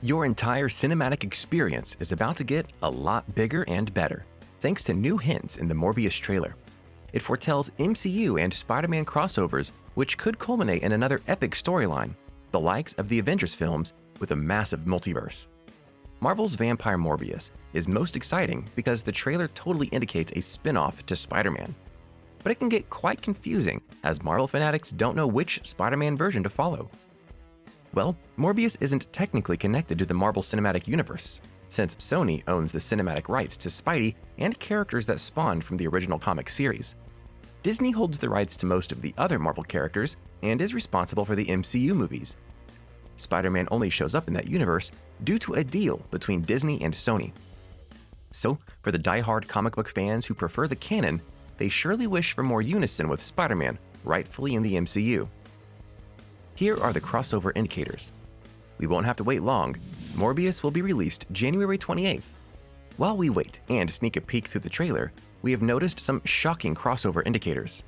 Your entire cinematic experience is about to get a lot bigger and better, thanks to new hints in the Morbius trailer. It foretells MCU and Spider-Man crossovers, which could culminate in another epic storyline, the likes of the Avengers films with a massive multiverse. Marvel's Vampire Morbius is most exciting because the trailer totally indicates a spin-off to Spider-Man. But it can get quite confusing as Marvel fanatics don't know which Spider-Man version to follow. Well, Morbius isn't technically connected to the Marvel Cinematic Universe, since Sony owns the cinematic rights to Spidey and characters that spawned from the original comic series. Disney holds the rights to most of the other Marvel characters and is responsible for the MCU movies. Spider-Man only shows up in that universe due to a deal between Disney and Sony. So, for the die-hard comic book fans who prefer the canon, they surely wish for more unison with Spider-Man, rightfully in the MCU. Here are the crossover indicators. We won't have to wait long. Morbius will be released January 28th. While we wait and sneak a peek through the trailer, we have noticed some shocking crossover indicators.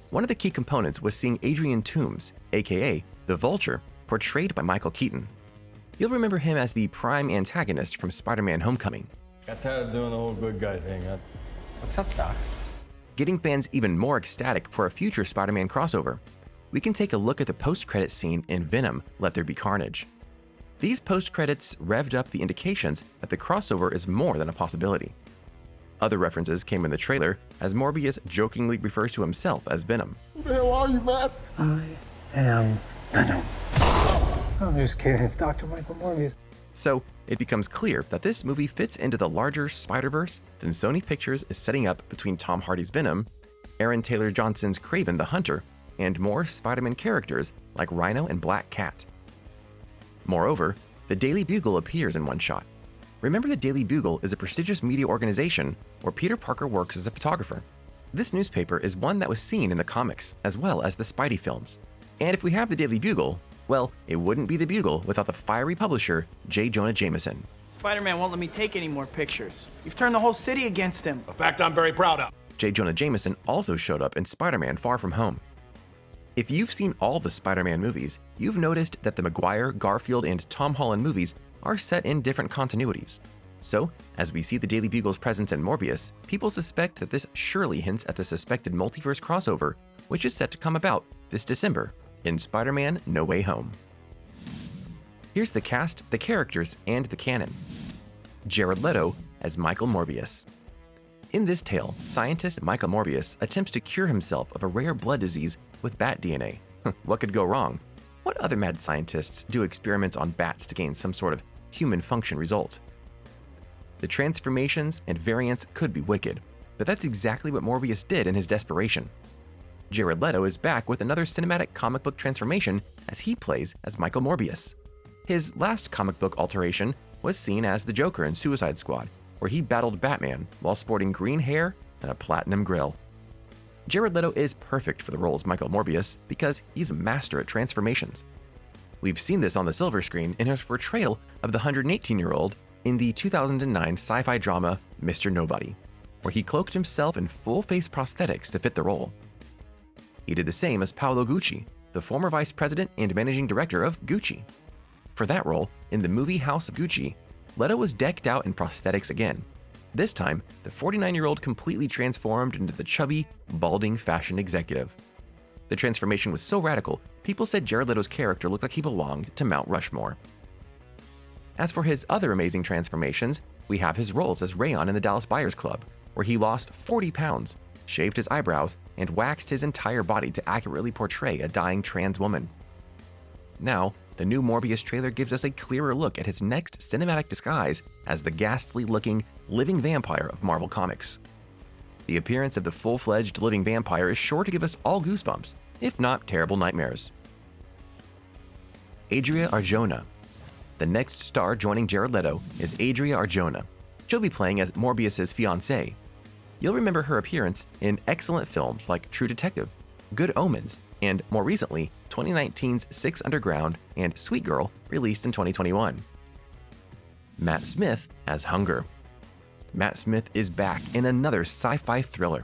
One of the key components was seeing Adrian Toomes, aka the Vulture, portrayed by Michael Keaton. You'll remember him as the prime antagonist from Spider-Man: Homecoming. Got tired of doing the whole good guy thing, huh? What's up, Doc? Getting fans even more ecstatic for a future Spider-Man crossover, we can take a look at the post-credits scene in Venom: Let There Be Carnage. These post-credits revved up the indications that the crossover is more than a possibility. Other references came in the trailer as Morbius jokingly refers to himself as Venom. Who the hell are you, man? I am Venom. I'm just kidding, it's Dr. Michael Morbius. So, it becomes clear that this movie fits into the larger Spider-Verse than Sony Pictures is setting up between Tom Hardy's Venom, Aaron Taylor Johnson's Kraven the Hunter, and more Spider-Man characters like Rhino and Black Cat. Moreover, the Daily Bugle appears in one shot. Remember, the Daily Bugle is a prestigious media organization where Peter Parker works as a photographer. This newspaper is one that was seen in the comics as well as the Spidey films. And if we have the Daily Bugle, well, it wouldn't be the Bugle without the fiery publisher, J. Jonah Jameson. Spider-Man won't let me take any more pictures. You've turned the whole city against him. A fact I'm very proud of. J. Jonah Jameson also showed up in Spider-Man: Far From Home. If you've seen all the Spider-Man movies, you've noticed that the Maguire, Garfield, and Tom Holland movies are set in different continuities. So, as we see the Daily Bugle's presence in Morbius, people suspect that this surely hints at the suspected multiverse crossover, which is set to come about this December in Spider-Man: No Way Home. Here's the cast, the characters, and the canon. Jared Leto as Michael Morbius. In this tale, scientist Michael Morbius attempts to cure himself of a rare blood disease with bat DNA. What could go wrong? What other mad scientists do experiments on bats to gain some sort of human function result? The transformations and variants could be wicked, but that's exactly what Morbius did in his desperation. Jared Leto is back with another cinematic comic book transformation as he plays as Michael Morbius. His last comic book alteration was seen as the Joker in Suicide Squad, where he battled Batman while sporting green hair and a platinum grill. Jared Leto is perfect for the role as Michael Morbius because he's a master at transformations. We've seen this on the silver screen in his portrayal of the 118-year-old in the 2009 sci-fi drama Mr. Nobody, where he cloaked himself in full-face prosthetics to fit the role. He did the same as Paolo Gucci, the former vice president and managing director of Gucci. For that role, in the movie House of Gucci, Leto was decked out in prosthetics again. This time, the 49-year-old completely transformed into the chubby, balding fashion executive. The transformation was so radical, people said Jared Leto's character looked like he belonged to Mount Rushmore. As for his other amazing transformations, we have his roles as Rayon in the Dallas Buyers Club, where he lost 40 pounds, shaved his eyebrows, and waxed his entire body to accurately portray a dying trans woman. Now, the new Morbius trailer gives us a clearer look at his next cinematic disguise as the ghastly-looking living vampire of Marvel Comics. The appearance of the full-fledged living vampire is sure to give us all goosebumps, if not terrible nightmares. Adria Arjona. The next star joining Jared Leto is Adria Arjona. She'll be playing as Morbius's fiancée. You'll remember her appearance in excellent films like True Detective, Good Omens, and more recently, 2019's Six Underground and Sweet Girl, released in 2021. Matt Smith as Hunger. Matt Smith is back in another sci-fi thriller.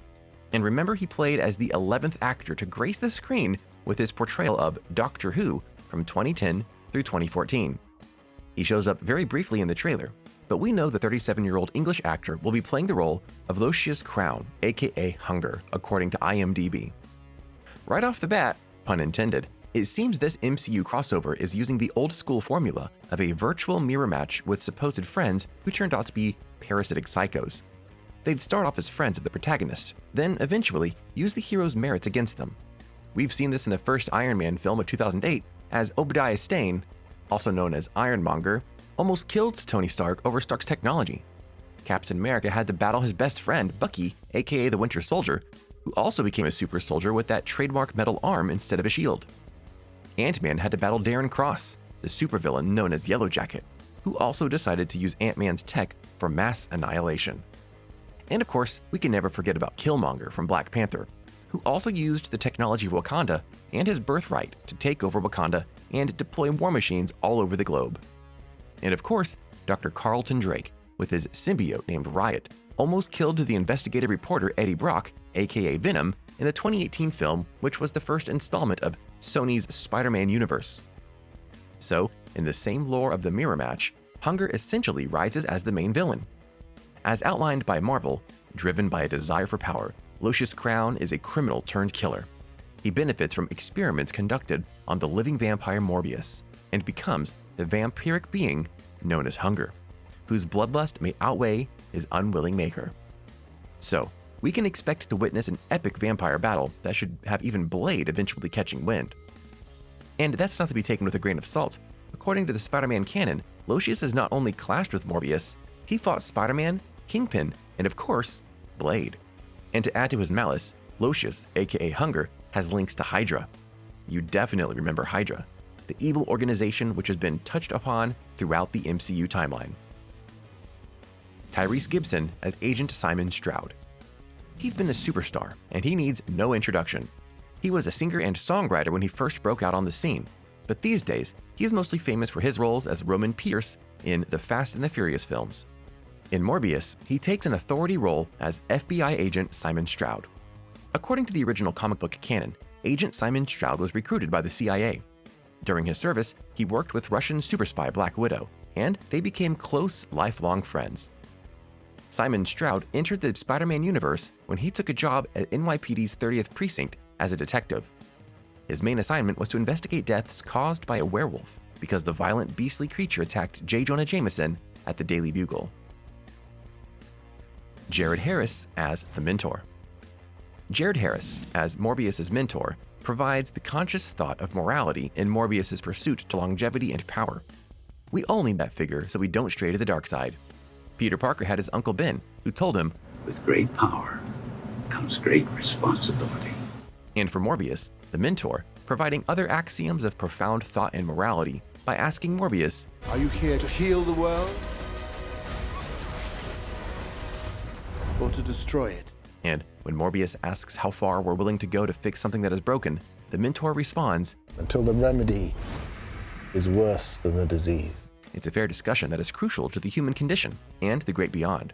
And remember, he played as the 11th actor to grace the screen with his portrayal of Doctor Who from 2010 through 2014. He shows up very briefly in the trailer, but we know the 37-year-old English actor will be playing the role of Lucius Crown, aka Hunger, according to IMDb. Right off the bat, pun intended, it seems this MCU crossover is using the old-school formula of a virtual mirror match with supposed friends who turned out to be parasitic psychos. They'd start off as friends of the protagonist, then eventually use the hero's merits against them. We've seen this in the first Iron Man film of 2008, as Obadiah Stane, also known as Ironmonger, almost killed Tony Stark over Stark's technology. Captain America had to battle his best friend, Bucky, aka the Winter Soldier, who also became a super soldier with that trademark metal arm instead of a shield. Ant-Man had to battle Darren Cross, the supervillain known as Yellow Jacket, who also decided to use Ant-Man's tech for mass annihilation. And of course, we can never forget about Killmonger from Black Panther, who also used the technology of Wakanda and his birthright to take over Wakanda and deploy war machines all over the globe. And of course, Dr. Carlton Drake, with his symbiote named Riot, almost killed the investigative reporter Eddie Brock, aka Venom, in the 2018 film, which was the first installment of Sony's Spider-Man universe. So, in the same lore of the mirror match, Hunger essentially rises as the main villain. As outlined by Marvel, driven by a desire for power, Lucius Crown is a criminal turned killer. He benefits from experiments conducted on the living vampire Morbius, and becomes the vampiric being known as Hunger, whose bloodlust may outweigh his unwilling maker. So, we can expect to witness an epic vampire battle that should have even Blade eventually catching wind. And that's not to be taken with a grain of salt. According to the Spider-Man canon, Lucius has not only clashed with Morbius, he fought Spider-Man, Kingpin, and of course, Blade. And to add to his malice, Lucius, aka Hunger, has links to Hydra. You definitely remember Hydra, the evil organization which has been touched upon throughout the MCU timeline. Tyrese Gibson as Agent Simon Stroud. He's been a superstar, and he needs no introduction. He was a singer and songwriter when he first broke out on the scene, but these days, he is mostly famous for his roles as Roman Pierce in the Fast and the Furious films. In Morbius, he takes an authority role as FBI agent Simon Stroud. According to the original comic book canon, Agent Simon Stroud was recruited by the CIA. During his service, he worked with Russian super spy Black Widow, and they became close, lifelong friends. Simon Stroud entered the Spider-Man universe when he took a job at NYPD's 30th Precinct as a detective. His main assignment was to investigate deaths caused by a werewolf because the violent, beastly creature attacked J. Jonah Jameson at the Daily Bugle. Jared Harris as the Mentor. Jared Harris, as Morbius's mentor, provides the conscious thought of morality in Morbius's pursuit to longevity and power. We all need that figure so we don't stray to the dark side. Peter Parker had his Uncle Ben, who told him, "With great power comes great responsibility." And for Morbius, the mentor, providing other axioms of profound thought and morality by asking Morbius, "Are you here to heal the world? Or to destroy it?" And when Morbius asks how far we're willing to go to fix something that is broken, the mentor responds, "Until the remedy is worse than the disease." It's a fair discussion that is crucial to the human condition and the great beyond.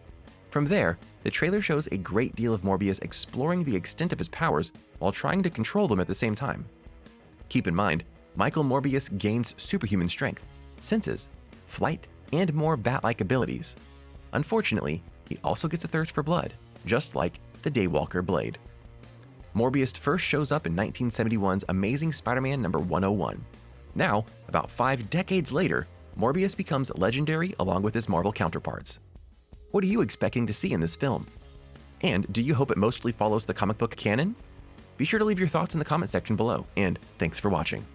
From there, the trailer shows a great deal of Morbius exploring the extent of his powers while trying to control them at the same time. Keep in mind, Michael Morbius gains superhuman strength, senses, flight, and more bat-like abilities. Unfortunately, he also gets a thirst for blood, just like the Daywalker Blade. Morbius first shows up in 1971's Amazing Spider-Man number 101. Now, about 5 decades later, Morbius becomes legendary along with his Marvel counterparts. What are you expecting to see in this film? And do you hope it mostly follows the comic book canon? Be sure to leave your thoughts in the comment section below, and thanks for watching.